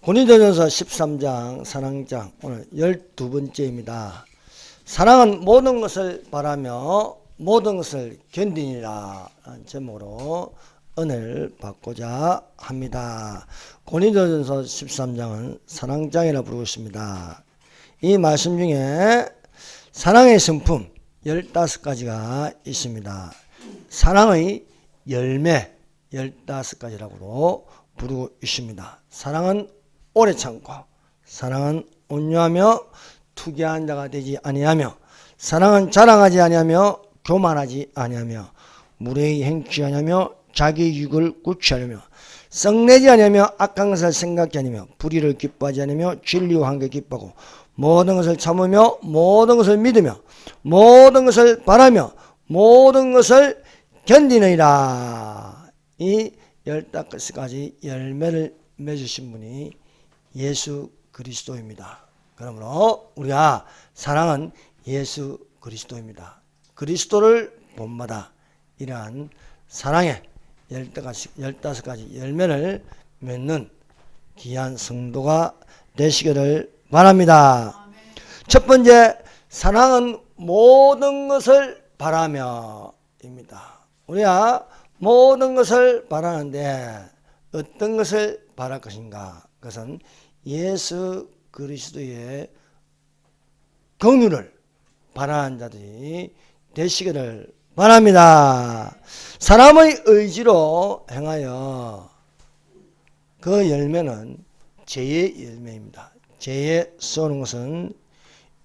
고린도전서 13장 사랑장 오늘 12번째입니다. 사랑은 모든 것을 바라며 모든 것을 견디니라 라는 제목으로 은혜를 받고자 합니다. 고린도전서 13장은 사랑장이라 부르고 있습니다. 이 말씀 중에 사랑의 성품 15가지가 있습니다. 사랑의 열매 15가지라고 부르고 있습니다. 사랑은 오래 참고, 사랑은 온유하며 투기한 자가 되지 아니하며, 사랑은 자랑하지 아니하며 교만하지 아니하며, 무례히 행치 아니하며 자기 유익을 구취하려며, 썩내지 아니하며 악한 것을 생각지 아니하며 불의를 기뻐하지 아니하며 진리와 함께 기뻐하고, 모든 것을 참으며 모든 것을 믿으며 모든 것을 바라며 모든 것을 견디느니라. 이 15가지 열매를 맺으신 분이 예수 그리스도입니다. 그러므로 우리가 사랑은 예수 그리스도입니다. 그리스도를 본받아 이러한 사랑의 15가지 열매를 맺는 귀한 성도가 되시기를 바랍니다. 첫 번째, 사랑은 모든 것을 바라며 입니다. 우리가 모든 것을 바라는데 어떤 것을 바랄 것인가? 그것은 예수 그리스도의 긍휼을 바라는 자들이 되시기를 바랍니다. 사람의 의지로 행하여 그 열매는 죄의 열매입니다. 죄에 쏘는 것은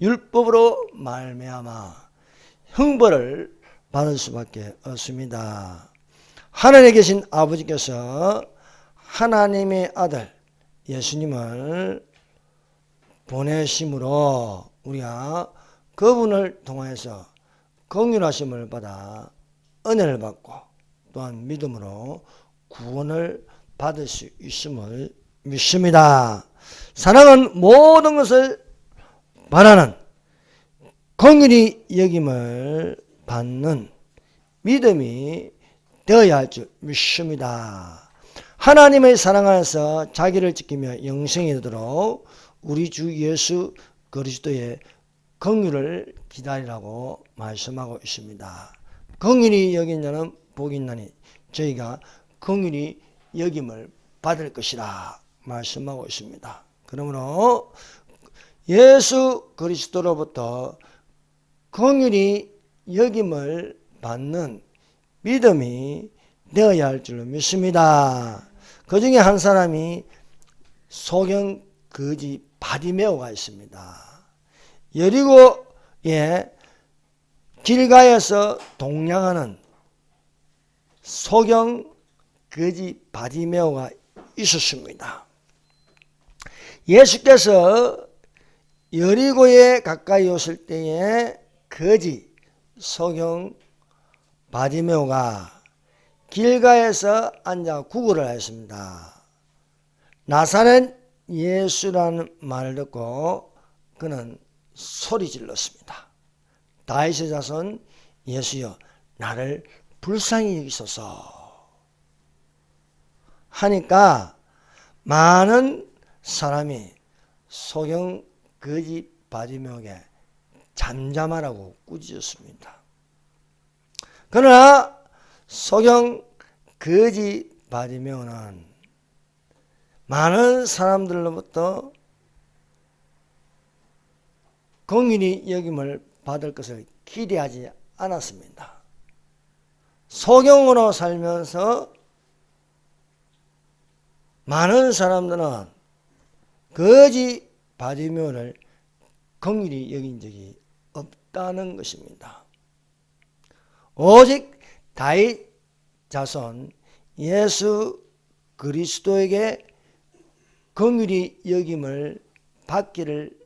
율법으로 말미암아 형벌을 받을 수밖에 없습니다. 하늘에 계신 아버지께서 하나님의 아들 예수님을 보내심으로 우리가 그분을 통해서 긍휼하심을 받아 은혜를 받고 또한 믿음으로 구원을 받을 수 있음을 믿습니다. 사랑은 모든 것을 바라는 긍휼히 여김을 받는 믿음이 되어야 할 줄 믿습니다. 하나님의 사랑 안에서 자기를 지키며 영생이 되도록 우리 주 예수 그리스도의 긍휼을 기다리라고 말씀하고 있습니다. 긍휼히 여긴 자는 복이 있나니 저희가 긍휼히 여김을 받을 것이라 말씀하고 있습니다. 그러므로 예수 그리스도로부터 긍휼히 여김을 받는 믿음이 되어야 할 줄로 믿습니다. 그 중에 한 사람이 소경 거지 바디메오가 있습니다. 여리고의 길가에서 동냥하는 소경 거지 바디메오가 있었습니다. 예수께서 여리고에 가까이 오실 때에 거지 소경 바디메오가 길가에서 앉아 구걸을 했습니다. 나사렛 예수라는 말을 듣고 그는 소리 질렀습니다. 다윗의 자손 예수여 나를 불쌍히 여기소서 하니까 많은 사람이 소경 거지 바디메오에게 잠잠하라고 꾸짖었습니다. 그러나 소경 거지 바디메오는 많은 사람들로부터 긍휼히 여김을 받을 것을 기대하지 않았습니다. 소경으로 살면서 많은 사람들은 거지 바디메오를 긍휼히 여긴 적이 없다는 것입니다. 오직 다윗 자손 예수 그리스도에게 긍휼히 여김을 받기를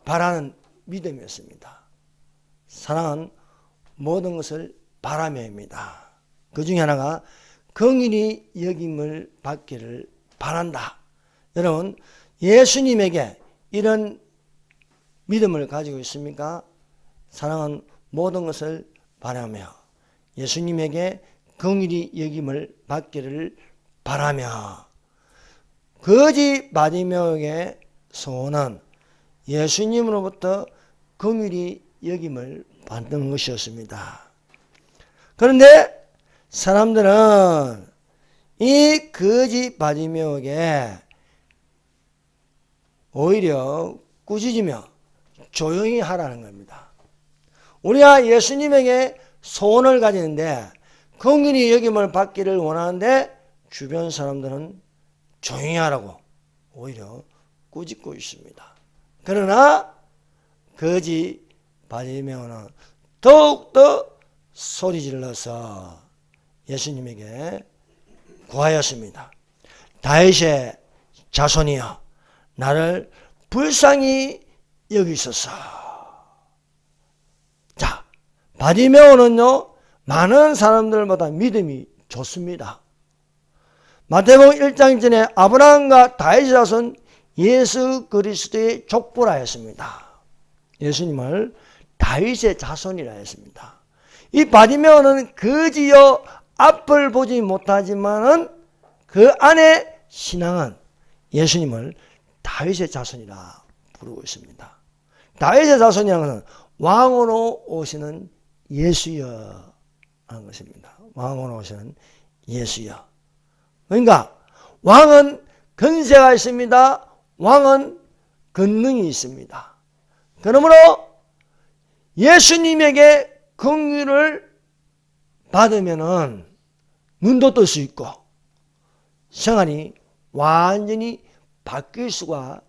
바라는 믿음이었습니다. 사랑은 모든 것을 바라며입니다. 그 중에 하나가 긍휼히 여김을 받기를 바란다. 여러분 예수님에게 이런 믿음을 가지고 있습니까? 사랑은 모든 것을 바라며 예수님에게 긍휼히 여김을 받기를 바라며 거지 바디메오의 소원은 예수님으로부터 긍휼히 여김을 받는 것이었습니다. 그런데 사람들은 이 거지 바디메오에게 오히려 꾸짖으며 조용히 하라는 겁니다. 우리가 예수님에게 소원을 가지는데 긍휼히 여김을 받기를 원하는데 주변 사람들은 조용히 하라고 오히려 꾸짖고 있습니다. 그러나 거지 바디메오는 더욱더 소리 질러서 예수님에게 구하였습니다. 다윗의 자손이여 나를 불쌍히 여기소서. 자, 바디메오는요 많은 사람들보다 믿음이 좋습니다. 마태복음 1장 전에 아브라함과 다윗의 자손 예수 그리스도의 족보라 했습니다. 예수님을 다윗의 자손이라 했습니다. 이 바디메오는 거지요 앞을 보지 못하지만은 그 안에 신앙은 예수님을 다윗의 자손이라 부르고 있습니다. 다윗의 자손이라는 것은 왕으로 오시는 예수여 하는 것입니다. 왕으로 오시는 예수여. 그러니까 왕은 권세가 있습니다. 왕은 권능이 있습니다. 그러므로 예수님에게 긍휼을 받으면은 눈도 뜰 수 있고 생활이 완전히 바뀔 수가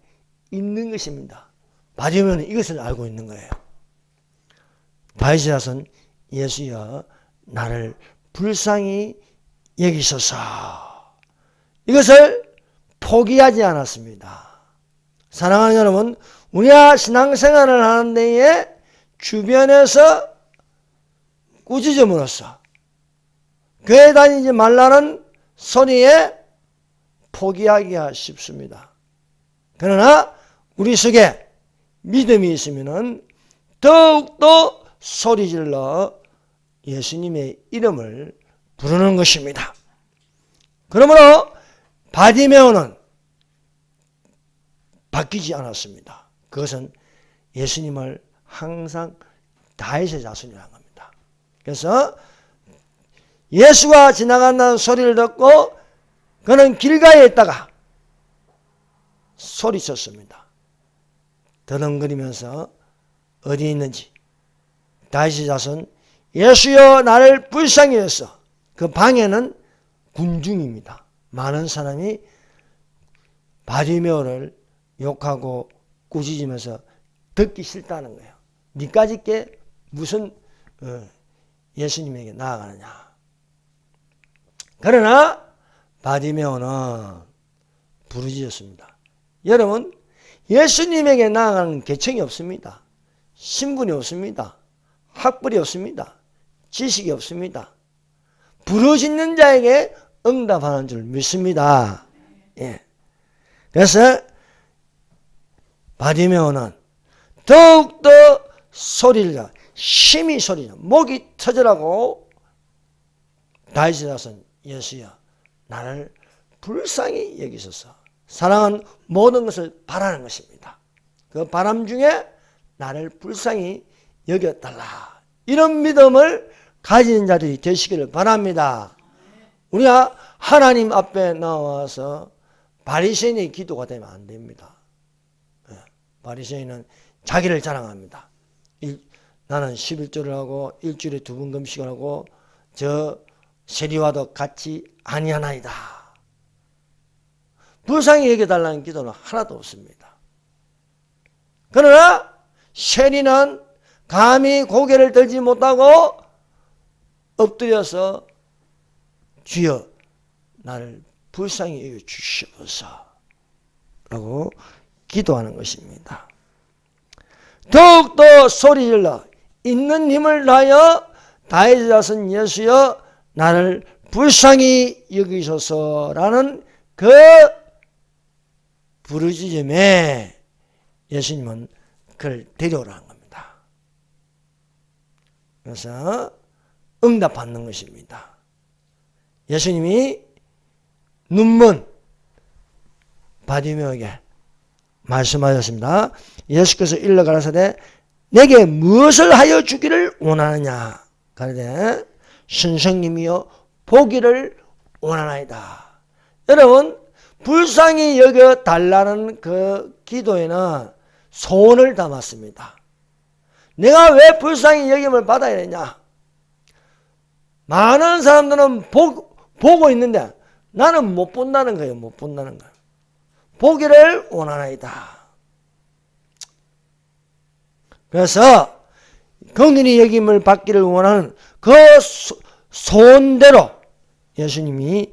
있는 것입니다. 바디메오는 이것을 알고 있는 거예요. 다윗의 자손 예수여 나를 불쌍히 여기소서. 이것을 포기하지 않았습니다. 사랑하는 여러분, 우리가 신앙생활을 하는 데에 주변에서 꾸짖음으로써 교회 다니지 말라는 소리에 포기하기가 쉽습니다. 그러나 우리 속에 믿음이 있으면 더욱더 소리질러 예수님의 이름을 부르는 것입니다. 그러므로 바디메오는 바뀌지 않았습니다. 그것은 예수님을 항상 다윗의 자손이라는 겁니다. 그래서 예수가 지나간다는 소리를 듣고 그는 길가에 있다가 소리쳤습니다. 더듬거리면서 어디 있는지 다윗의 자손 예수여 나를 불쌍히 여기소서. 그 방에는 군중입니다. 많은 사람이 바디메오를 욕하고 꾸짖으면서 듣기 싫다는 거예요. 니까짓 게 무슨 예수님에게 나아가느냐. 그러나 바디메오는 부르짖었습니다. 여러분, 예수님에게 나아가는 계층이 없습니다. 신분이 없습니다. 학벌이 없습니다. 지식이 없습니다. 부르짖는 자에게 응답하는 줄 믿습니다. 예. 그래서 바디메오는 더욱더 소리를 심히 소리를 목이 터져라고 다윗의 자손 예수여 나를 불쌍히 여기소서. 사랑은 모든 것을 바라는 것입니다. 그 바람 중에 나를 불쌍히 여겨달라. 이런 믿음을 가진 자들이 되시기를 바랍니다. 우리가 하나님 앞에 나와서 바리새인의 기도가 되면 안 됩니다. 바리새인은 자기를 자랑합니다. 나는 11조를 하고 일주일에 2번 금식을 하고 저 세리와도 같이 아니하나이다. 불쌍히 여겨달라는 기도는 하나도 없습니다. 그러나 세리는 감히 고개를 들지 못하고 엎드려서 주여 나를 불쌍히 여겨 주시옵소서 라고 기도하는 것입니다. 더욱더 소리질러 있는 힘을 다하여 다윗의 자손 예수여 나를 불쌍히 여기소서라는 그 부르짖음에 예수님은 그를 데려오라는 겁니다. 그래서 응답받는 것입니다. 예수님이 눈먼 바디메오에게 말씀하셨습니다. 예수께서 일러 가라사대 내게 무엇을 하여 주기를 원하느냐 가라되 선생님이여 보기를 원하나이다. 여러분 불쌍히 여겨 달라는 그 기도에는 소원을 담았습니다. 내가 왜 불쌍히 여김을 받아야 되냐? 많은 사람들은 보고 있는데 나는 못 본다는 거예요. 못 본다는 거예요. 보기를 원하나이다. 그래서 긍휼히 여김을 받기를 원하는 그 소원대로 예수님이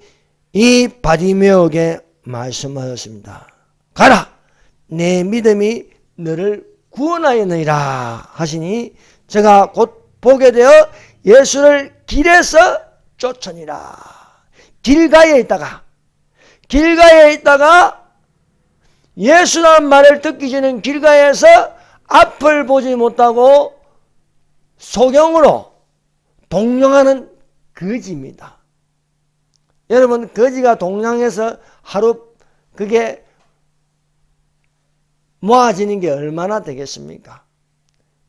이 바디메오에게 말씀하셨습니다. 가라! 내 믿음이 너를 구원하였느니라 하시니 제가 곧 보게 되어 예수를 길에서 쫓으니라. 길가에 있다가 예수라는 말을 듣기 전에 길가에서 앞을 보지 못하고 소경으로 동령하는 거지입니다. 여러분 거지가 동령해서 하루 그게 모아지는 게 얼마나 되겠습니까?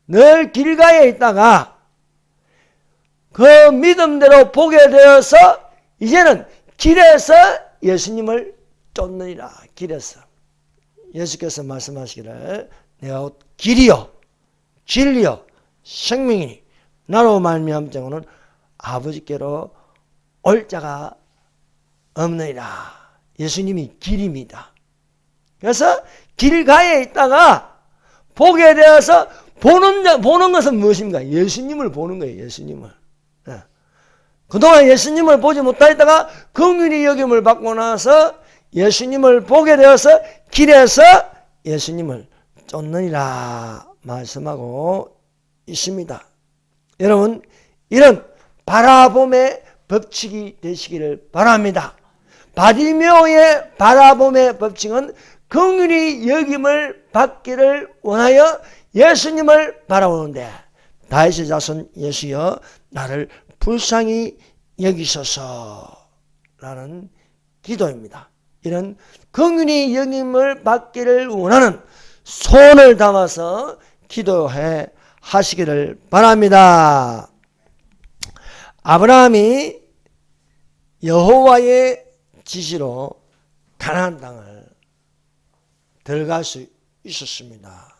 늘 길가에 있다가 그 믿음대로 보게 되어서 이제는 길에서 예수님을 쫓느니라. 길에서 예수께서 말씀하시기를 내가 길이요 진리요 생명이니 나로 말미암은 자는 아버지께로 올 자가 없느니라. 예수님이 길입니다. 그래서 길가에 있다가 보게 되어서 보는 것은 무엇입니까? 예수님을 보는 거예요. 예수님을. 그동안 예수님을 보지 못하다가 긍휼히 여김을 받고 나서 예수님을 보게 되어서 길에서 예수님을 쫓느니라 말씀하고 있습니다. 여러분 이런 바라봄의 법칙이 되시기를 바랍니다. 바디메오의 바라봄의 법칙은 긍휼히 여김을 받기를 원하여 예수님을 바라보는데 다윗의 자손 예수여 나를 불쌍히 여기소서라는 기도입니다. 이런 긍휼히 여김을 받기를 원하는 소원을 담아서 기도해 하시기를 바랍니다. 아브라함이 여호와의 지시로 가나안 땅을 들어갈 수 있었습니다.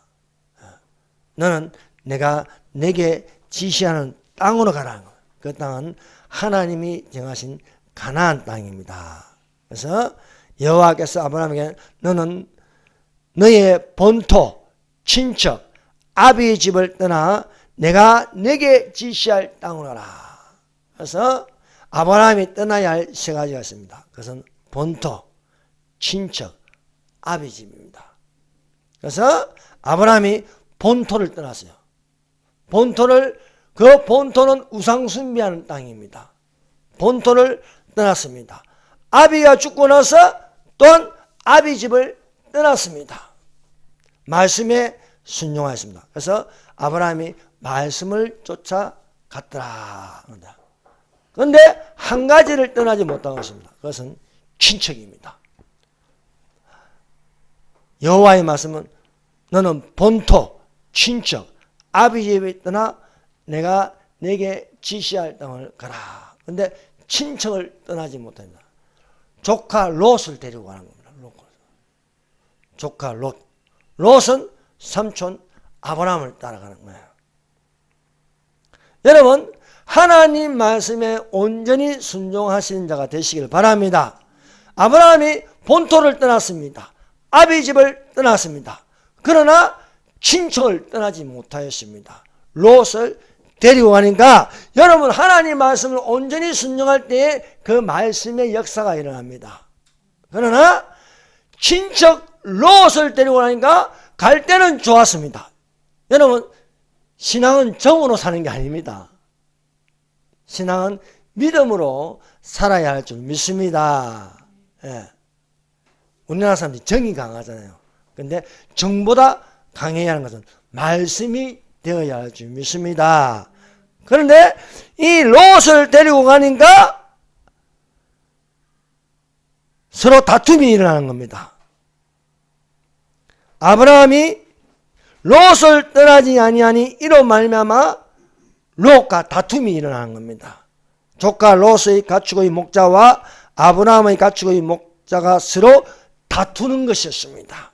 너는 내가 내게 지시하는 땅으로 가라. 그 땅은 하나님이 정하신 가나안 땅입니다. 그래서 여호와께서 아브라함에게 너는 너의 본토, 친척, 아비의 집을 떠나 내가 내게 지시할 땅으로 가라. 그래서 아브라함이 떠나야 할 세 가지가 있습니다. 그것은 본토, 친척, 아비 집입니다. 그래서 아브라함이 본토를 떠났어요. 그 본토는 우상 숭배하는 땅입니다. 본토를 떠났습니다. 아비가 죽고 나서 또한 아비 집을 떠났습니다. 말씀에 순종하였습니다. 그래서 아브라함이 말씀을 쫓아갔더라. 그런데 한 가지를 떠나지 못하고 있습니다. 그것은 친척입니다. 여호와의 말씀은 너는 본토, 친척, 아비 집에 떠나 내가 내게 지시할 땅을 가라. 그런데 친척을 떠나지 못합니다. 조카 롯을 데리고 가는 겁니다. 조카 롯. 롯은 삼촌 아브라함을 따라가는 거예요. 여러분 하나님 말씀에 온전히 순종하시는 자가 되시길 바랍니다. 아브라함이 본토를 떠났습니다. 아비 집을 떠났습니다. 그러나 친척을 떠나지 못하였습니다. 롯을 데리고 가니까 여러분 하나님 말씀을 온전히 순종할 때에 그 말씀의 역사가 일어납니다. 그러나 친척 롯을 데리고 가니까 갈 때는 좋았습니다. 여러분 신앙은 정으로 사는 게 아닙니다. 신앙은 믿음으로 살아야 할 줄 믿습니다. 예. 우리나라 사람들이 정이 강하잖아요. 그런데 정보다 강해야 하는 것은 말씀이 되어야 할 줄 믿습니다. 그런데 이 롯을 데리고 가니까 서로 다툼이 일어나는 겁니다. 아브라함이 롯을 떠나지 아니하니 이로 말미암아 롯과 다툼이 일어나는 겁니다. 조카 롯의 가축의 목자와 아브라함의 가축의 목자가 서로 다투는 것이었습니다.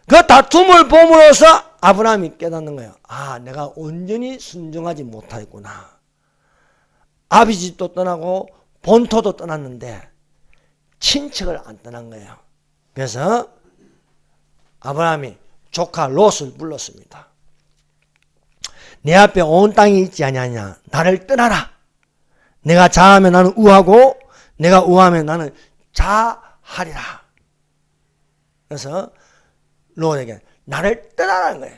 그 다툼을 봄으로써 아브라함이 깨닫는 거예요. 아, 내가 온전히 순종하지 못하겠구나. 아비 집도 떠나고 본토도 떠났는데 친척을 안 떠난 거예요. 그래서 아브라함이 조카 롯을 불렀습니다. 내 앞에 온 땅이 있지 아니하냐. 나를 떠나라. 내가 자하면 나는 우하고 내가 우하면 나는 자하리라. 그래서 롯에게 나를 떠나라는 거예요.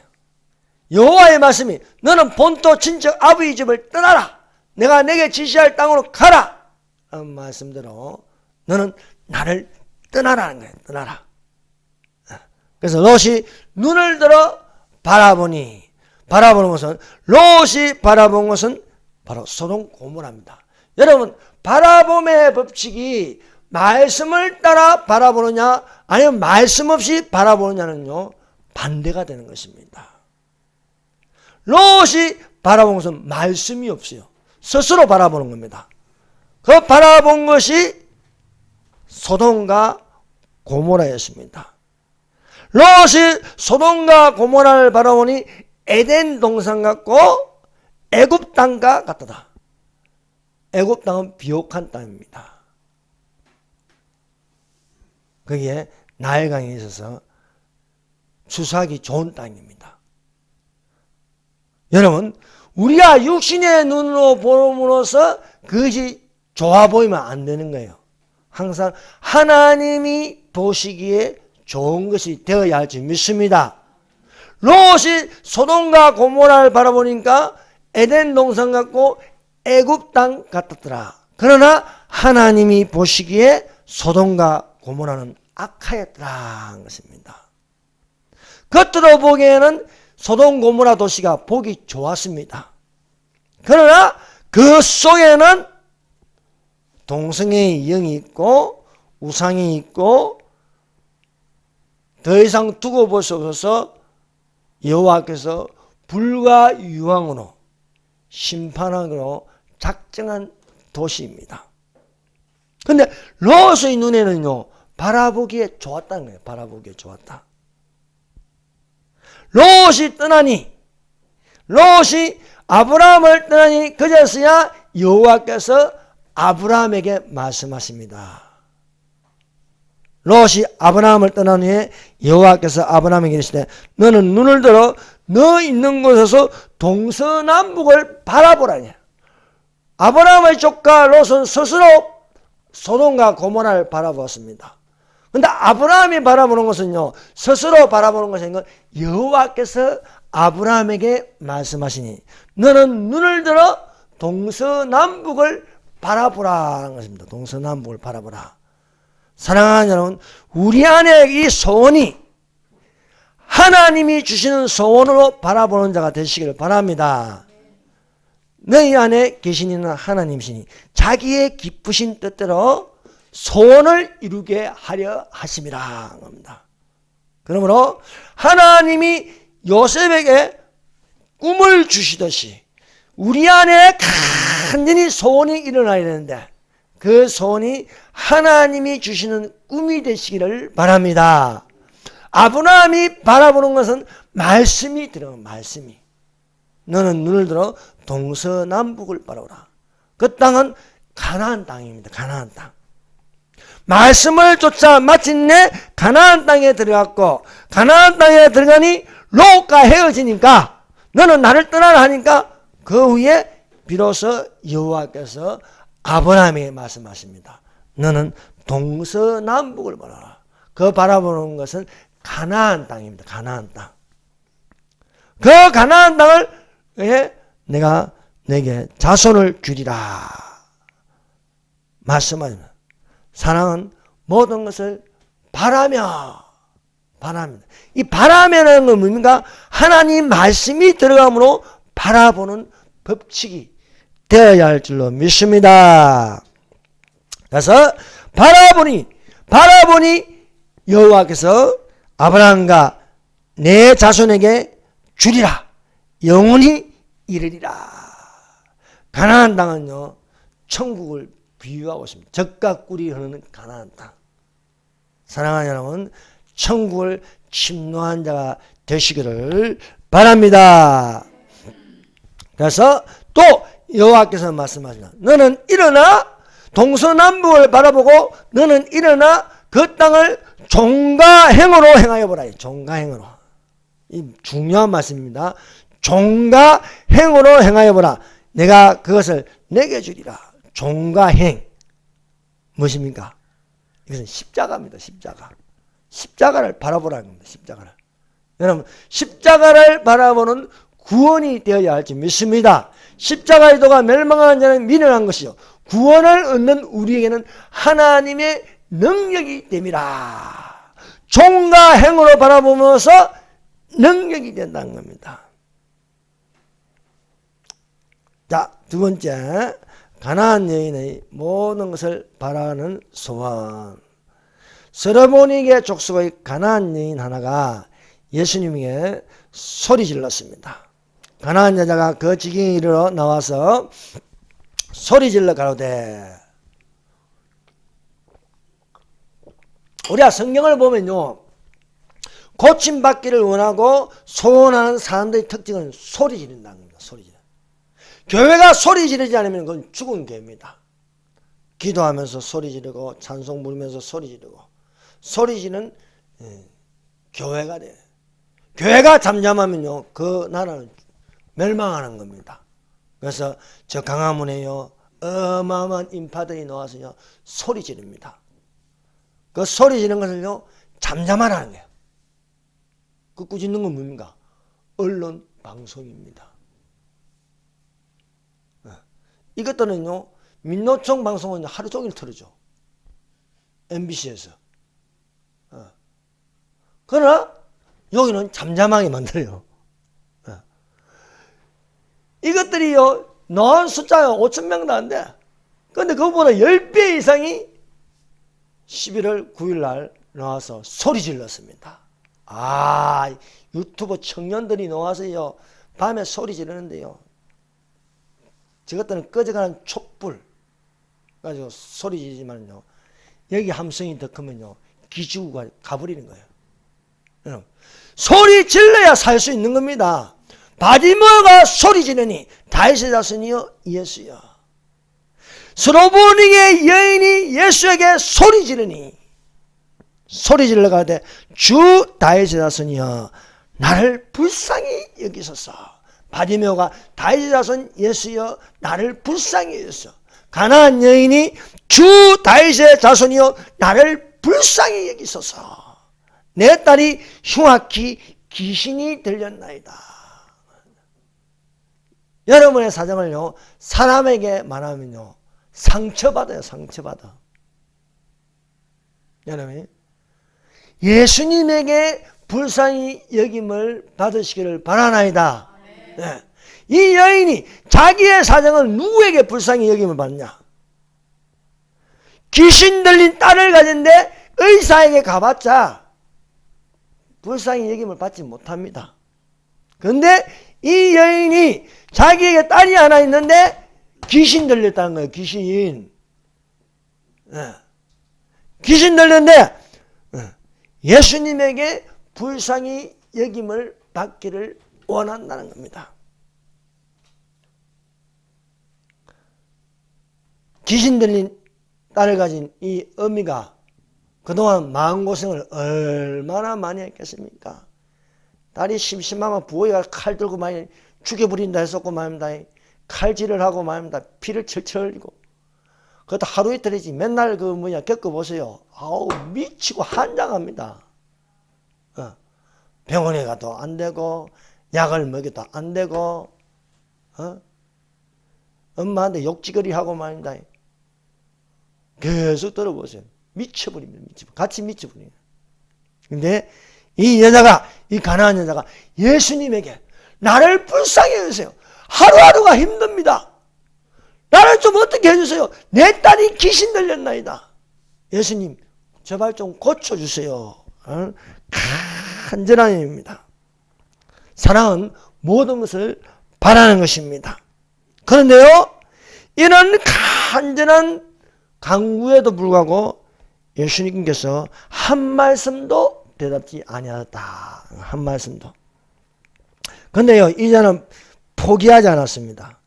여호와의 말씀이 너는 본토 친척 아버지 집을 떠나라. 내가 내게 지시할 땅으로 가라. 라는 말씀대로 너는 나를 떠나라는 거예요. 떠나라. 그래서 롯이 눈을 들어 바라보니, 바라보는 것은, 롯이 바라본 것은 바로 소돔 고모라입니다. 여러분, 바라봄의 법칙이 말씀을 따라 바라보느냐 아니면 말씀 없이 바라보느냐는요 반대가 되는 것입니다. 롯이 바라본 것은 말씀이 없어요. 스스로 바라보는 겁니다. 그 바라본 것이 소돔과 고모라였습니다. 롯이 소돔과 고모라를 바라보니 에덴 동산 같고 애굽 땅과 같다. 애굽 땅은 비옥한 땅입니다. 거기에 나일강이 있어서 추수하기 좋은 땅입니다. 여러분, 우리가 육신의 눈으로 보므로써 그것이 좋아 보이면 안 되는 거예요. 항상 하나님이 보시기에 좋은 것이 되어야 할 줄 믿습니다. 롯이 소돔과 고모라를 바라보니까 에덴 동산 같고 애굽 땅 같았더라. 그러나 하나님이 보시기에 소돔과 고모라는 악하였더라 한 것입니다. 겉으로 보기에는 소돔 고모라 도시가 보기 좋았습니다. 그러나 그 속에는 동성애의 영이 있고 우상이 있고 더 이상 두고 볼 수 없어서 여호와께서 불과 유황으로 심판하기로 작정한 도시입니다. 그런데 롯의 눈에는요 바라보기에 좋았다는 거예요. 바라보기에 좋았다. 롯이 떠나니, 롯이 아브라함을 떠나니 그제서야 여호와께서 아브라함에게 말씀하십니다. 롯이 아브라함을 떠난 후에 여호와께서 아브라함에게 이르시되 너는 눈을 들어 너 있는 곳에서 동서남북을 바라보라니. 아브라함의 조카 롯은 스스로 소돔과 고모라를 바라보았습니다. 그런데 아브라함이 바라보는 것은요 스스로 바라보는 것이 아니고 여호와께서 아브라함에게 말씀하시니 너는 눈을 들어 동서남북을 바라보라는 것입니다. 동서남북을 바라보라. 사랑하는 여러분, 우리 안에 이 소원이 하나님이 주시는 소원으로 바라보는 자가 되시기를 바랍니다. 너희 안에 계신 이는 하나님이시니 자기의 기쁘신 뜻대로 소원을 이루게 하려 하심이라 합니다. 그러므로 하나님이 요셉에게 꿈을 주시듯이 우리 안에 간절히 소원이 일어나야 되는데 그 소원이 하나님이 주시는 꿈이 되시기를 바랍니다. 아브라함이 바라보는 것은 말씀이 들어요. 말씀이. 너는 눈을 들어 동서남북을 바라보라. 그 땅은 가나안 땅입니다. 가나안 땅. 말씀을 쫓아 마침내 가나안 땅에 들어갔고 가나안 땅에 들어가니 롯과 헤어지니까 너는 나를 떠나라 하니까 그 후에 비로소 여호와께서 아브라함에게 말씀하십니다. 너는 동서남북을 바라라. 그 바라보는 것은 가나안 땅입니다. 가나안 땅. 그 가나안 땅을 내가 내게 자손을 주리라 말씀하십니다. 사랑은 모든 것을 바라며 바랍니다. 이 바라며라는 건 뭡니까? 하나님 말씀이 들어감으로 바라보는 법칙이 되어야 할 줄로 믿습니다. 그래서 바라보니 여호와께서 아브라함과 내 자손에게 주리라. 영원히 이르리라. 가나안 땅은요, 천국을 비유하고 있습니다. 젖과 꿀이 흐르는 가나안 땅. 사랑하는 여러분, 천국을 침노한 자가 되시기를 바랍니다. 그래서 또 여호와께서 말씀하시나, 너는 일어나 동서남북을 바라보고 너는 일어나 그 땅을 종가행으로 행하여 보라. 종가행으로. 이 중요한 말씀입니다. 종가행으로 행하여 보라. 내가 그것을 내게 주리라. 종가행. 무엇입니까? 이것은 십자가입니다. 십자가. 십자가를 바라보라는 겁니다. 십자가를. 여러분, 십자가를 바라보는 구원이 되어야 할지 믿습니다. 십자가의 도가 멸망하는 자는 미련한 것이요, 구원을 얻는 우리에게는 하나님의 능력이 됨이라. 종가행으로 바라보면서 능력이 된다는 겁니다. 자, 두 번째, 가나안 여인의 모든 것을 바라는 소원. 솔로몬에게 족속의 가나안 여인 하나가 예수님에게 소리 질렀습니다. 가나안 여자가 그 지경에 이르러 나와서 소리 질러 가로되. 우리가 성경을 보면요, 고침받기를 원하고 소원하는 사람들의 특징은 소리 지른다는 겁니다. 소리 지르. 교회가 소리 지르지 않으면 그건 죽은 교회입니다. 기도하면서 소리 지르고 찬송 부르면서 소리 지르고 소리 지르는 교회가 돼요. 교회가 잠잠하면요, 그 나라는 멸망하는 겁니다. 그래서 저 강화문에요, 어마어마한 인파들이 나와서요 소리 지릅니다. 그 소리 지르는 것을요 잠잠하라는 거예요. 그 꾸짖는 건 뭡니까? 언론 방송입니다. 이것들은요 민노총 방송은 하루 종일 틀어줘. MBC에서. 그러나 여기는 잠잠하게 만들어요. 이것들이요 나온 숫자가 5,000명도 안 돼. 그런데 그것보다 10배 이상이 11월 9일 날 나와서 소리 질렀습니다. 아, 유튜브 청년들이 나와서요 밤에 소리 지르는데요, 저것들은 꺼져가는 촛불 가지고 소리 지르지만요, 여기 함성이 더 크면요 기지구가 가버리는 거예요. 여러분, 소리 질러야 살 수 있는 겁니다. 바디모가 소리 지르니 다윗의 자손이여 예수여. 솔로몬에게 여인이 예수에게 소리 지르니, 소리 질러 가되 주 다윗의 자손이여 나를 불쌍히 여기소서. 바디메오가 다윗의 자손 예수여 나를 불쌍히 여기소서. 가나안 여인이 주 다윗의 자손이여 나를 불쌍히 여기소서. 내 딸이 흉악히 귀신이 들렸나이다. 여러분의 사정을요 사람에게 말하면요 상처받아요. 상처받아. 여러분, 예수님에게 불쌍히 여김을 받으시기를 바라나이다. 네. 이 여인이 자기의 사정을 누구에게 불쌍히 여김을 받냐? 귀신 들린 딸을 가진데 의사에게 가봤자 불쌍히 여김을 받지 못합니다. 그런데 이 여인이 자기에게 딸이 하나 있는데 귀신 들렸다는 거예요. 귀신. 귀신 들렸는데 예수님에게 불쌍히 여김을 받기를 원한다는 겁니다. 귀신 들린 딸을 가진 이 어미가 그동안 마음고생을 얼마나 많이 했겠습니까? 딸이 심심하면 부모가 칼 들고 많이 죽여버린다 했었고 말입니다. 칼질을 하고 말입니다. 피를 철철 흘리고. 그것도 하루 이틀이지 맨날 겪어보세요. 아우, 미치고 한장합니다. 병원에 가도 안 되고, 약을 먹여도 안 되고, 엄마한테 욕지거리 하고 말입니다. 계속 들어보세요. 미쳐버립니다. 같이 미쳐버립니다. 근데 이 여자가, 이 가나안 여자가 예수님에게 나를 불쌍히 해주세요. 하루하루가 힘듭니다. 나를 좀 어떻게 해주세요. 내 딸이 귀신 들렸나이다. 예수님 제발 좀 고쳐주세요. 간절한 의미입니다. 사랑은 모든 것을 바라는 것입니다. 그런데요, 이런 간절한 간구에도 불구하고 예수님께서 한 말씀도 대답지 아니하였다. 한 말씀도. 그런데요, 이제는 포기하지 않았습니다.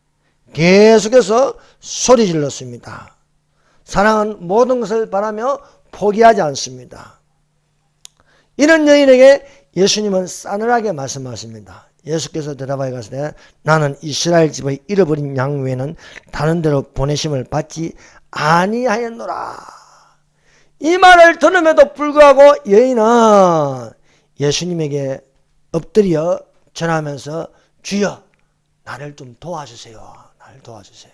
계속해서 소리 질렀습니다. 사랑은 모든 것을 바라며 포기하지 않습니다. 이런 여인에게 예수님은 싸늘하게 말씀하십니다. 예수께서 대답하여 가시되 나는 이스라엘 집의 잃어버린 양 외에는 다른 데로 보내심을 받지 아니하였노라. 이 말을 들음에도 불구하고 여인은 예수님에게 엎드려 전하면서 주여 나를 좀 도와주세요. 나를 도와주세요.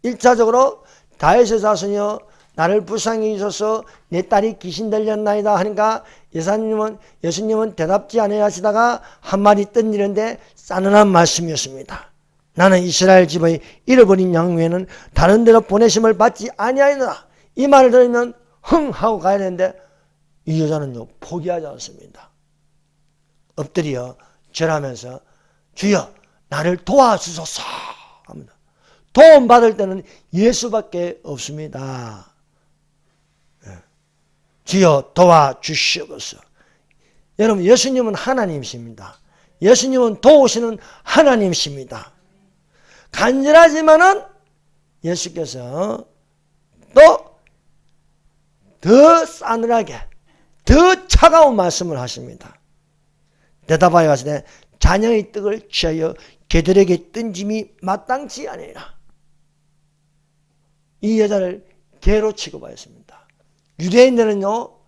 1차적으로 다윗의 자손이여 나를 불쌍히 여기소서 내 딸이 귀신 들렸나이다 하니까 예수님은 대답지 아니하시다가 한마디 던지는데 싸늘한 말씀이었습니다. 나는 이스라엘 집의 잃어버린 양 외에는 다른 데로 보내심을 받지 아니하였노라. 이 말을 들으면 흥 하고 가야 되는데 이 여자는요 포기하지 않습니다. 엎드려 절하면서 주여 나를 도와주소서 합니다. 도움 받을 때는 예수밖에 없습니다. 주여 도와주시옵소서. 여러분 예수님은 하나님이십니다. 예수님은 도우시는 하나님이십니다. 간절하지만은 예수께서 또 더 싸늘하게 더 차가운 말씀을 하십니다. 대답하여 가시되 자녀의 떡을 취하여 개들에게 던짐이 마땅치 아니라. 이 여자를 개로 취급하였습니다. 유대인들은요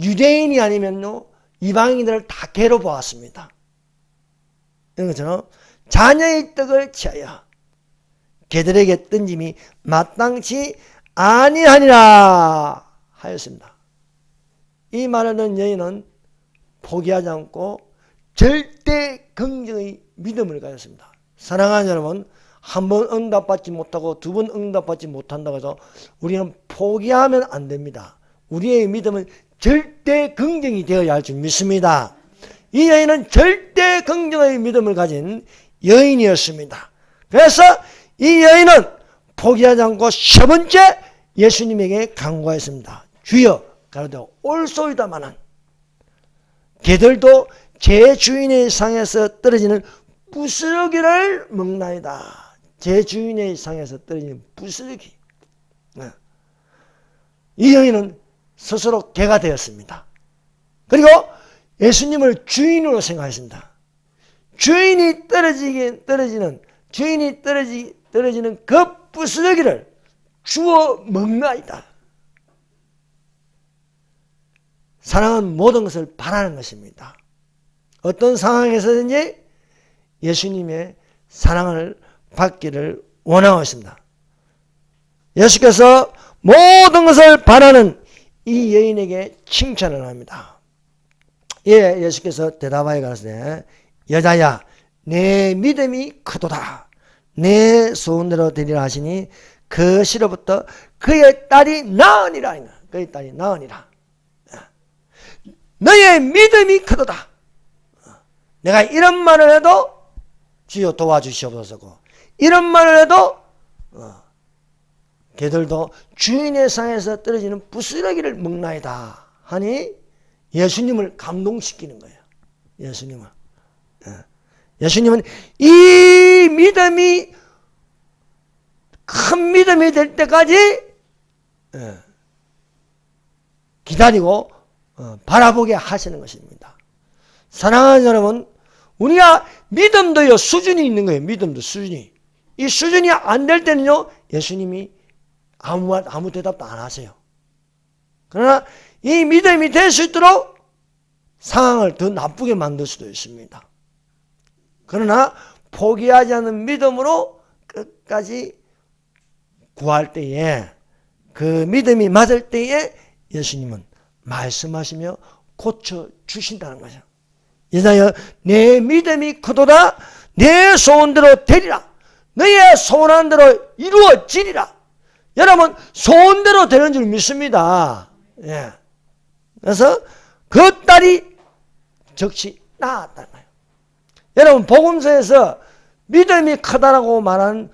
유대인이 아니면요 이방인들을 다 개로 보았습니다. 이런 것처럼 자녀의 떡을 취하여 개들에게 던짐이 마땅치 아니하니라 하였습니다. 이 말을 듣는 여인은 포기하지 않고 절대 긍정의 믿음을 가졌습니다. 사랑하는 여러분, 한 번 응답받지 못하고 두 번 응답받지 못한다고 해서 우리는 포기하면 안 됩니다. 우리의 믿음은 절대 긍정이 되어야 할 줄 믿습니다. 이 여인은 절대 긍정의 믿음을 가진 여인이었습니다. 그래서 이 여인은 포기하지 않고 세 번째 예수님에게 간구하였습니다. 주여 가로되 올소이다마는 개들도 제 주인의 상에서 떨어지는 부스러기를 먹나이다. 제 주인의 상에서 떨어지는 부스러기. 이 여인은 스스로 개가 되었습니다. 그리고 예수님을 주인으로 생각했습니다. 주인이 떨어지는 그 부스러기를 주워 먹나이다. 사랑은 모든 것을 바라는 것입니다. 어떤 상황에서든지 예수님의 사랑을 받기를 원하고 있습니다. 예수께서 모든 것을 바라는 이 여인에게 칭찬을 합니다. 예, 예수께서 대답하여 가시되 여자야 내 믿음이 크도다. 내 소원대로 되리라 하시니 그 시로부터 그의 딸이 나으니라. 그의 딸이 나으니라. 너의 믿음이 크도다. 내가 이런 말을 해도 주여 도와주시옵소서고 이런 말을 해도 개들도 주인의 상에서 떨어지는 부스러기를 먹나이다 하니 예수님을 감동시키는 거예요. 예수님은 이 믿음이 큰 믿음이 될 때까지 기다리고 바라보게 하시는 것입니다. 사랑하는 여러분, 우리가 믿음도요 수준이 있는 거예요. 믿음도 수준이. 이 수준이 안 될 때는요 예수님이 아무 대답도 안 하세요. 그러나 이 믿음이 될 수 있도록 상황을 더 나쁘게 만들 수도 있습니다. 그러나 포기하지 않는 믿음으로 끝까지 구할 때에 그 믿음이 맞을 때에 예수님은 말씀하시며 고쳐주신다는 거죠. 여자여 내 믿음이 크도다. 내 소원대로 되리라. 너의 소원한 대로 이루어지리라. 여러분 소원대로 되는 줄 믿습니다. 예. 그래서 그 딸이 즉시 나았다는 거예요. 여러분 복음서에서 믿음이 크다라고 말하는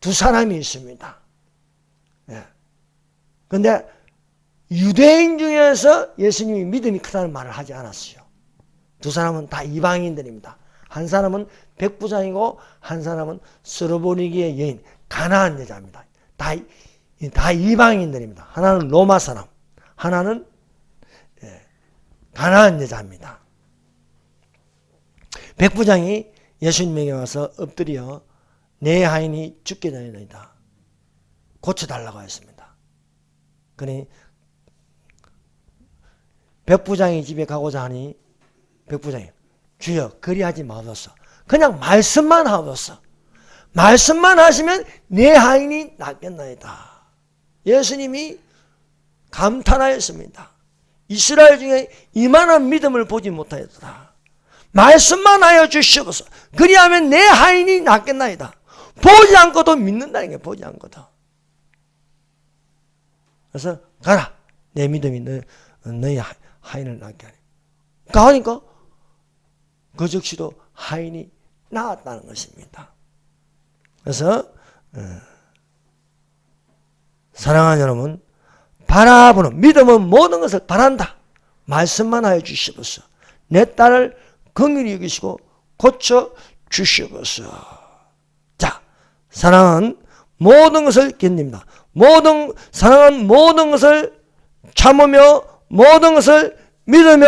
두 사람이 있습니다. 예. 근데 유대인 중에서 예수님이 믿음이 크다는 말을 하지 않았어요. 두 사람은 다 이방인들입니다. 한 사람은 백부장이고 한 사람은 스로보니게의 여인 가나안 여자입니다. 다 이방인들입니다. 하나는 로마 사람, 하나는 가나안 여자입니다. 백부장이 예수님에게 와서 엎드려 내 하인이 죽게 되나이다 고쳐달라고 했습니다. 그러니 백부장이 집에 가고자 하니 백부장이 주여 그리하지 마옵소서. 그냥 말씀만 하옵소서. 말씀만 하시면 내 하인이 낫겠나이다. 예수님이 감탄하였습니다. 이스라엘 중에 이만한 믿음을 보지 못하였다. 말씀만 하여 주시옵소서. 그리하면 내 하인이 낫겠나이다. 보지 않고도 믿는다는 게 보지 않고도. 그래서 가라. 내 믿음이 너희 하인을 낫게 하니. 가니까 그 즉시도 하인이 나았다는 것입니다. 그래서 사랑하는 여러분, 바라보는 믿음은 모든 것을 바란다. 말씀만 하여 주시옵소서. 내 딸을 긍휼히 여기시고 고쳐 주시옵소서. 자, 사랑은 모든 것을 견딥니다. 사랑은 모든 것을 참으며 모든 것을 믿으며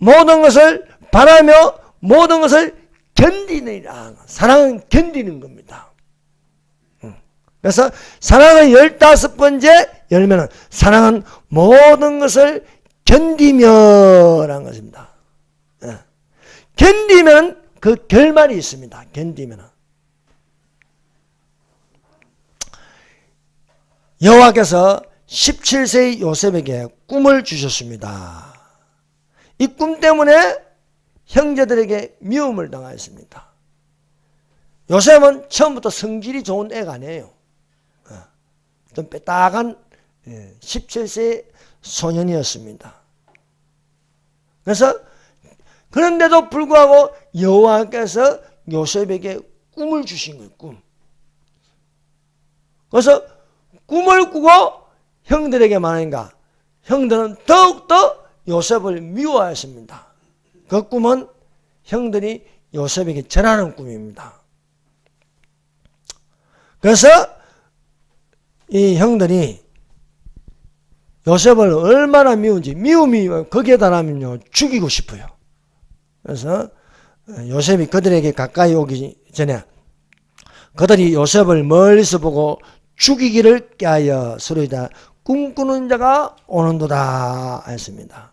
모든 것을 바라며 모든 것을 견디느니라. 사랑은 견디는 겁니다. 그래서 사랑의 15번째 열매는 사랑은 모든 것을 견디며라는 것입니다. 견디면 그 결말이 있습니다. 견디면은 여호와께서 17세의 요셉에게 꿈을 주셨습니다. 이 꿈 때문에 형제들에게 미움을 당하였습니다. 요셉은 처음부터 성질이 좋은 애가 아니에요. 좀 빼딱한 17세 소년이었습니다. 그래서 그런데도 불구하고 여호와께서 요셉에게 꿈을 주신 거예요. 꿈. 그래서 꿈을 꾸고 형들에게 말하니까 형들은 더욱더 요셉을 미워하였습니다. 그 꿈은 형들이 요셉에게 절하는 꿈입니다. 그래서 이 형들이 요셉을 얼마나 미운지, 미움이 거기에 달하면요 죽이고 싶어요. 그래서 요셉이 그들에게 가까이 오기 전에 그들이 요셉을 멀리서 보고 죽이기를 깨하여 서로이다 꿈꾸는 자가 오는도다 했습니다.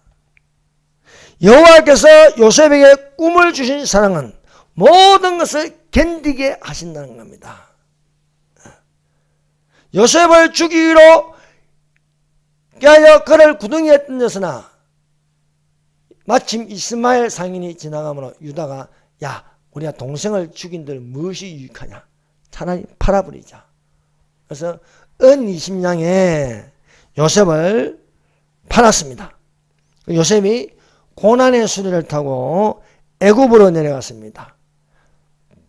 여호와께서 요셉에게 꿈을 주신 사랑은 모든 것을 견디게 하신다는 겁니다. 요셉을 죽이기로 깨하여 그를 구덩이에 던졌으나 마침 이스마엘 상인이 지나가므로 유다가 야 우리가 동생을 죽인들 무엇이 유익하냐 차라리 팔아버리자. 그래서 은 20냥에 요셉을 팔았습니다. 요셉이 고난의 수레를 타고 애굽으로 내려갔습니다.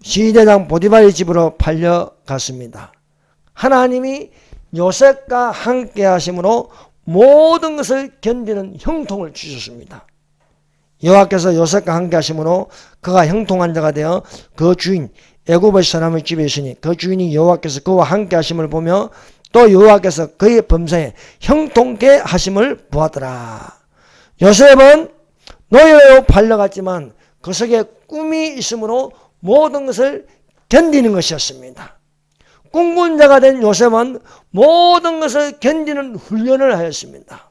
시대장 보디발의 집으로 팔려갔습니다. 하나님이 요셉과 함께 하심으로 모든 것을 견디는 형통을 주셨습니다. 여호와께서 요셉과 함께 하심으로 그가 형통한 자가 되어 그 주인 애굽의 사람의 집에 있으니 그 주인이 여호와께서 그와 함께 하심을 보며 또 여호와께서 그의 범사에 형통케 하심을 보았더라. 요셉은 노예로 팔려갔지만 그 속에 꿈이 있으므로 모든 것을 견디는 것이었습니다. 꿈꾼 자가 된 요셉은 모든 것을 견디는 훈련을 하였습니다.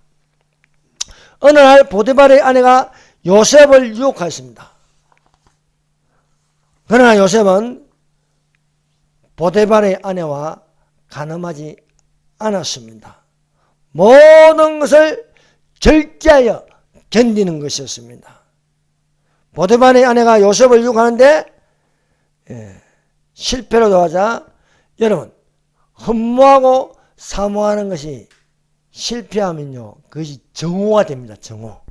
어느 날 보디발의 아내가 요셉을 유혹하였습니다. 그러나 요셉은 보디발의 아내와 간음하지 않았습니다. 모든 것을 절제하여 견디는 것이었습니다. 보디발의 아내가 요셉을 유혹하는데 실패로 도하자 여러분 허무하고 사모하는 것이 실패하면요, 그것이 정오가 됩니다. 정오.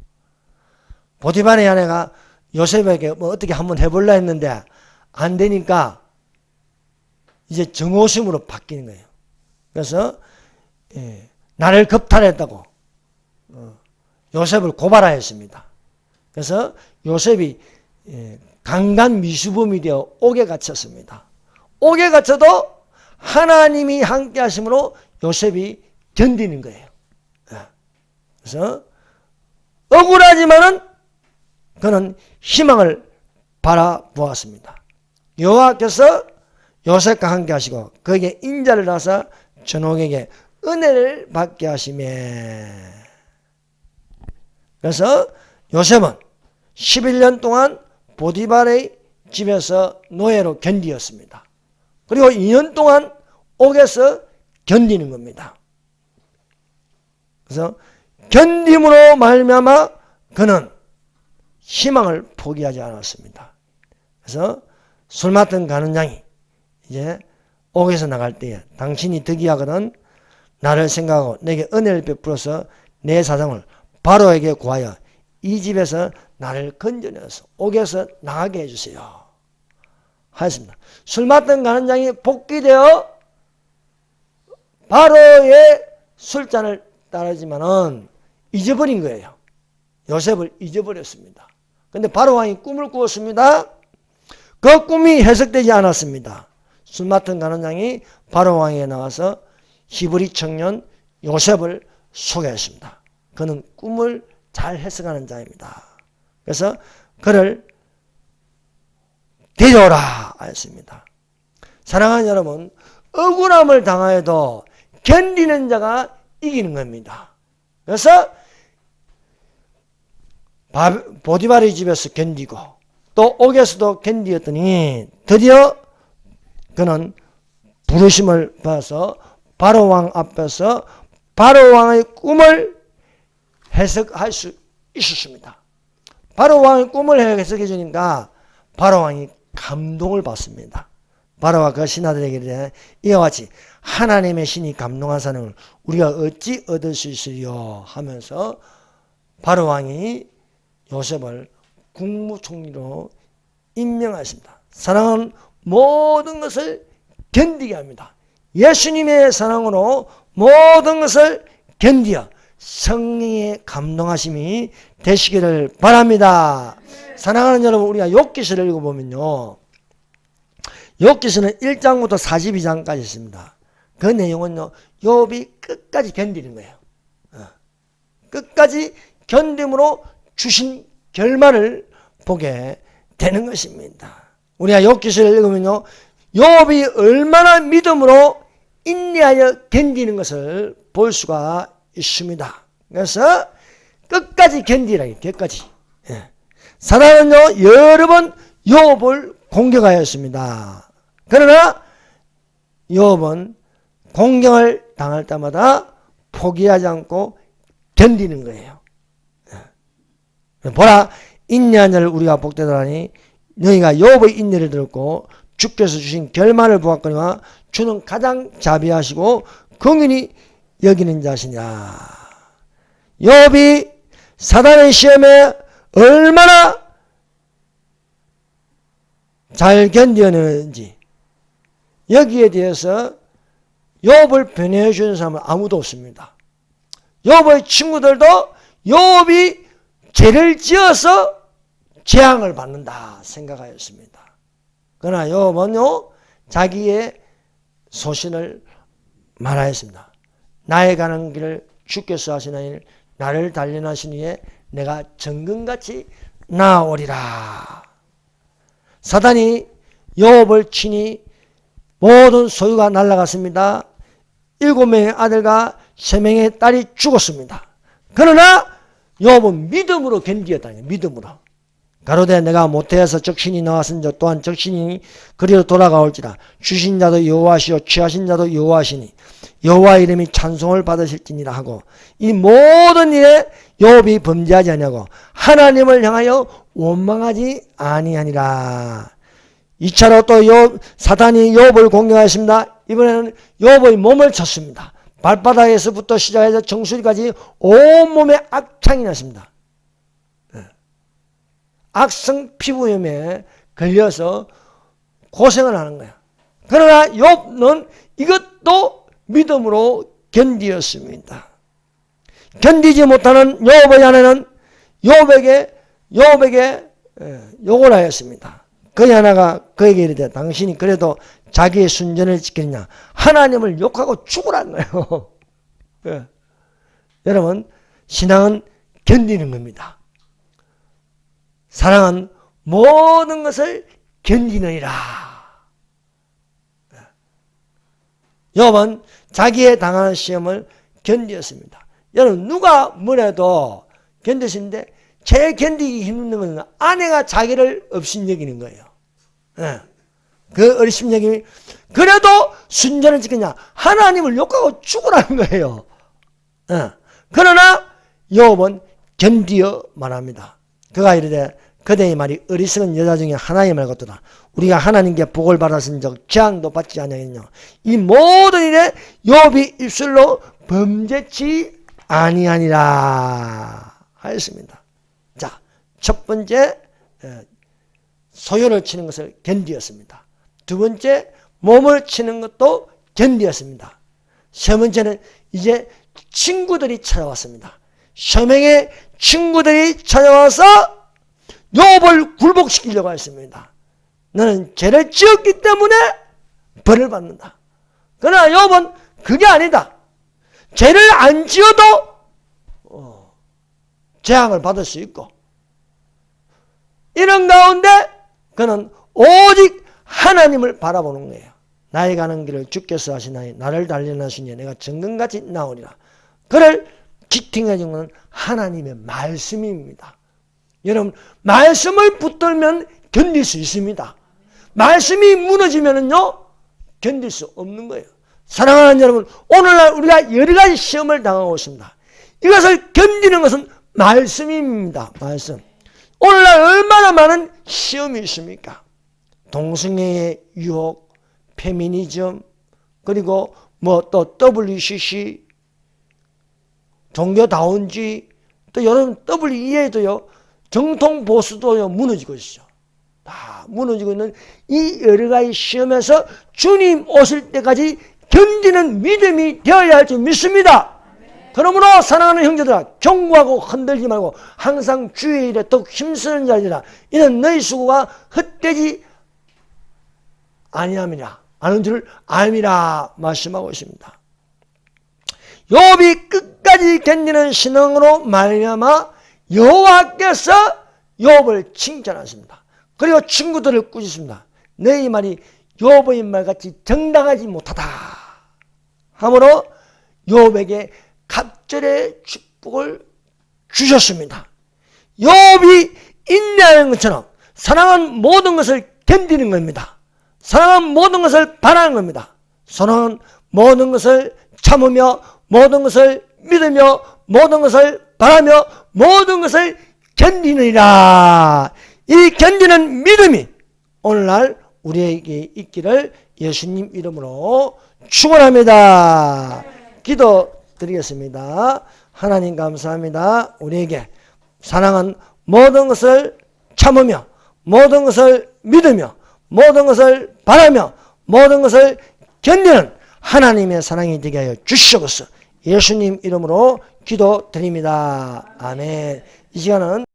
보디발의 아내가 요셉에게 뭐 어떻게 한번 해볼라 했는데 안 되니까 이제 정오심으로 바뀌는 거예요. 그래서 나를 겁탈했다고 요셉을 고발하였습니다. 그래서 요셉이 강간 미수범이 되어 옥에 갇혔습니다. 옥에 갇혀도 하나님이 함께 하심으로 요셉이 견디는 거예요. 그래서 억울하지만은 그는 희망을 바라보았습니다. 여호와께서 요셉과 함께 하시고 그에게 인자를 나서 전옥에게 은혜를 받게 하시매. 그래서 요셉은 11년 동안 보디발의 집에서 노예로 견디었습니다. 그리고 2년 동안 옥에서 견디는 겁니다. 그래서 견딤으로 말미암아 그는 희망을 포기하지 않았습니다. 그래서 술 맡은 가는 양이 이제 옥에서 나갈 때에 당신이 득이하거든 나를 생각하고 내게 은혜를 베풀어서 내 사정을 바로에게 구하여 이 집에서 나를 건져내서 옥에서 나가게 해주세요 하였습니다. 술 맡은 가는 양이 복귀되어 바로의 술잔을 따르지만은 잊어버린 거예요. 요셉을 잊어버렸습니다. 근데 바로 왕이 꿈을 꾸었습니다. 그 꿈이 해석되지 않았습니다. 술 맡은 가는 양이 바로 왕에게 나와서 히브리 청년 요셉을 소개했습니다. 그는 꿈을 잘 해석하는 자입니다. 그래서 그를 데려오라 하였습니다. 사랑하는 여러분, 억울함을 당하여도 견디는 자가 이기는 겁니다. 그래서 보디발의 집에서 견디고 또 옥에서도 견디었더니 드디어 그는 부르심을 받아서 바로왕 앞에서 바로왕의 꿈을 해석할 수 있었습니다. 바로왕의 꿈을 해석해 주니까 바로왕이 감동을 받습니다. 바로와 그 신하들에게 이르되 이와 같이 하나님의 신이 감동한 사람을 우리가 어찌 얻을 수 있으리요 하면서 바로왕이 요셉을 국무총리로 임명하였습니다. 사랑은 모든 것을 견디게 합니다. 예수님의 사랑으로 모든 것을 견디어 성령의 감동하심이 되시기를 바랍니다. 사랑하는 여러분, 우리가 욥기서를 읽어보면요, 욥기서는 1장부터 42장까지 있습니다. 그 내용은요, 욥이 끝까지 견디는 거예요. 끝까지 견딤으로 주신 결말을 보게 되는 것입니다. 우리가 욥기서를 읽으면요, 욥이 얼마나 믿음으로 인내하여 견디는 것을 볼 수가 있습니다. 그래서 끝까지 견디라, 끝까지. 사단은요, 여러 번 욥을 공격하였습니다. 그러나 욥은 공격을 당할 때마다 포기하지 않고 견디는 거예요. 보라, 인내한 자를 우리가 복되더라니 너희가 욥의 인내를 들었고 주께서 주신 결말을 보았거니와 주는 가장 자비하시고 긍휼히 여기는 자시니라. 욥이 사단의 시험에 얼마나 잘 견뎌내는지 여기에 대해서 욥을 변호해 주는 사람은 아무도 없습니다. 욥의 친구들도 욥이 죄를 지어서 재앙을 받는다 생각하였습니다. 그러나 욥은요, 자기의 소신을 말하였습니다. 나의 가는 길을 주께서 하시나니 나를 단련하신 후에 내가 정금같이 나아오리라. 사단이 욥을 치니 모든 소유가 날아갔습니다. 7명의 아들과 3명의 딸이 죽었습니다. 그러나 욥은 믿음으로 견디었다는 거예요. 믿음으로. 가로되 내가 모태에서 적신이 나왔은즉 또한 적신이 그리로 돌아가올지라. 주신 자도 여호와시요 취하신 자도 여호와시니 여호와 이름이 찬송을 받으실지니라 하고 이 모든 일에 욥이 범죄하지 아니하고 하나님을 향하여 원망하지 아니하니라. 2차로 또 사단이 욥을 공격하였습니다. 이번에는 욥의 몸을 쳤습니다. 발바닥에서부터 시작해서 정수리까지 온몸에 악창이 났습니다. 악성 피부염에 걸려서 고생을 하는 거야. 그러나 욥은 이것도 믿음으로 견디었습니다. 견디지 못하는 욥의 아내는 욥에게 욕을 하였습니다. 그의 하나가 그에게 이르되 당신이 그래도 자기의 순전을 지키느냐 하나님을 욕하고 죽으라는 거예요. 예. 여러분, 신앙은 견디는 겁니다. 사랑은 모든 것을 견디느니라. 욥은 자기의 당하는 시험을 견디었습니다. 여러분, 누가 뭐래도 견디시는데 제일 견디기 힘든 것은 아내가 자기를 업신여기는 거예요. 그 업신여김이 그래도 순전을 지키냐 하나님을 욕하고 죽으라는 거예요. 그러나 욥은 견디어 말합니다. 그가 이르되 그대의 말이 어리석은 여자 중에 하나의 말 같도다. 우리가 하나님께 복을 받았은 적 재앙도 받지 아니하겠냐. 이 모든 일에 욥이 입술로 범죄치 아니하니라 하였습니다. 자, 첫 번째 소요를 치는 것을 견디었습니다. 두 번째 몸을 치는 것도 견디었습니다. 세 번째는 이제 친구들이 찾아왔습니다. 셔맹의 친구들이 찾아와서 욥을 굴복시키려고 했습니다. 너는 죄를 지었기 때문에 벌을 받는다. 그러나 욥은 그게 아니다. 죄를 안 지어도 재앙을 받을 수 있고, 이런 가운데 그는 오직 하나님을 바라보는 거예요. 나의 가는 길을 주께서 하시나니 나를 단련하시니 내가 정금같이 나오리라. 그를 지탱해 주는 것은 하나님의 말씀입니다. 여러분, 말씀을 붙들면 견딜 수 있습니다. 말씀이 무너지면은요 견딜 수 없는 거예요. 사랑하는 여러분, 오늘날 우리가 여러 가지 시험을 당하고 있습니다. 이것을 견디는 것은 말씀입니다. 말씀. 오늘날 얼마나 많은 시험이 있습니까? 동성애의 유혹, 페미니즘, 그리고 뭐 또 WCC, 종교다운주의, 또 여러분 WEA도요, 정통 보수도요 무너지고 있어요. 다 무너지고 있는 이 여러 가지 시험에서 주님 오실 때까지 견디는 믿음이 되어야 할 줄 믿습니다. 그러므로 사랑하는 형제들아, 경고하고 흔들지 말고 항상 주의 일에 더욱 힘쓰는 자들아, 이는 너희 수고가 헛되지 아니함이라, 아는 줄 알미라 말씀하고 있습니다. 욥이 끝까지 견디는 신앙으로 말미암아 여호와께서 욥을 칭찬하십니다. 그리고 친구들을 꾸짖습니다. 너희 말이 욥의 말같이 정당하지 못하다 하므로 욥에게 갑절의 축복을 주셨습니다. 욥이 인내하는 것처럼 사랑은 모든 것을 견디는 겁니다. 사랑은 모든 것을 바라는 겁니다. 사랑은 모든 것을 참으며 모든 것을 믿으며 모든 것을 바라며 모든 것을 견디느니라. 이 견디는 믿음이 오늘날 우리에게 있기를 예수님 이름으로 축원합니다. 기도드리겠습니다. 하나님 감사합니다. 우리에게 사랑은 모든 것을 참으며 모든 것을 믿으며 모든 것을 바라며 모든 것을 견디는 하나님의 사랑이 되게 하여 주시옵소서. 예수님 이름으로 기도드립니다. 아멘. 이 시간은